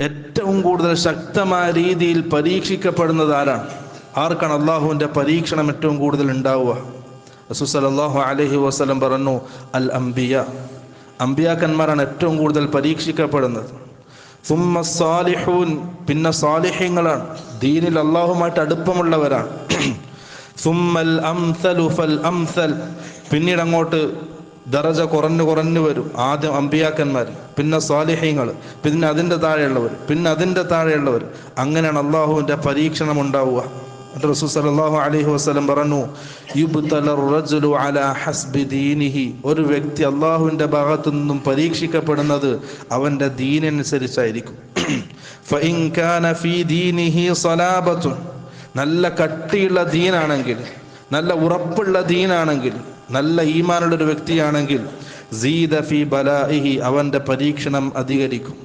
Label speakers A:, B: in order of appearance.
A: ഏറ്റവും കൂടുതൽ ശക്തമായ രീതിയിൽ പരീക്ഷിക്കപ്പെടുന്നത് ആരാണ്? ആർക്കാണ് അള്ളാഹുവിൻ്റെ പരീക്ഷണം ഏറ്റവും കൂടുതൽ ഉണ്ടാവുക? റസൂൽ സല്ലല്ലാഹു അലൈഹി വസല്ലം പറഞ്ഞു, അൽ അംബിയ, അംബിയാക്കന്മാരാണ് ഏറ്റവും കൂടുതൽ പരീക്ഷിക്കപ്പെടുന്നത്. സുമ്മ സാലിഹൂൻ, പിന്നെ സാലിഹ്യങ്ങളാണ്, ദീനിൽ അള്ളാഹുമായിട്ട് അടുപ്പമുള്ളവരാണ്. സുമ്മൽ അംസലു ഫൽ അംസൽ, പിന്നീട് അങ്ങോട്ട് ദറജ കുറഞ്ഞു വരും. ആദ്യം അംബിയാക്കന്മാർ, പിന്നെ സാലിഹ്യങ്ങൾ, പിന്നെ അതിൻ്റെ താഴെയുള്ളവർ, പിന്നെ അതിൻ്റെ താഴെയുള്ളവർ. അങ്ങനെയാണ് അള്ളാഹുവിൻ്റെ പരീക്ഷണം ഉണ്ടാവുക. റസൂൽ സല്ലല്ലാഹു അലൈഹി വസല്ലം പറഞ്ഞു, യുബ്തലർ റജുലു അലാ ഹസ്ബി ദീനിഹി, ഒരു വ്യക്തി അള്ളാഹുവിൻ്റെ ഭാഗത്തു നിന്നും പരീക്ഷിക്കപ്പെടുന്നത് അവൻ്റെ ദീനനുസരിച്ചായിരിക്കും. ഫഇൻ കാന ഫീ ദീനിഹി സലാബത്തുൻ, നല്ല കട്ടിയുള്ള ദീനാണെങ്കിൽ, നല്ല ഉറപ്പുള്ള ദീനാണെങ്കിൽ, നല്ല ഈമാനുള്ളൊരു വ്യക്തിയാണെങ്കിൽ, സീദ ഫീ ബലാഇഹി, അവൻ്റെ പരീക്ഷണം അധികരിക്കും.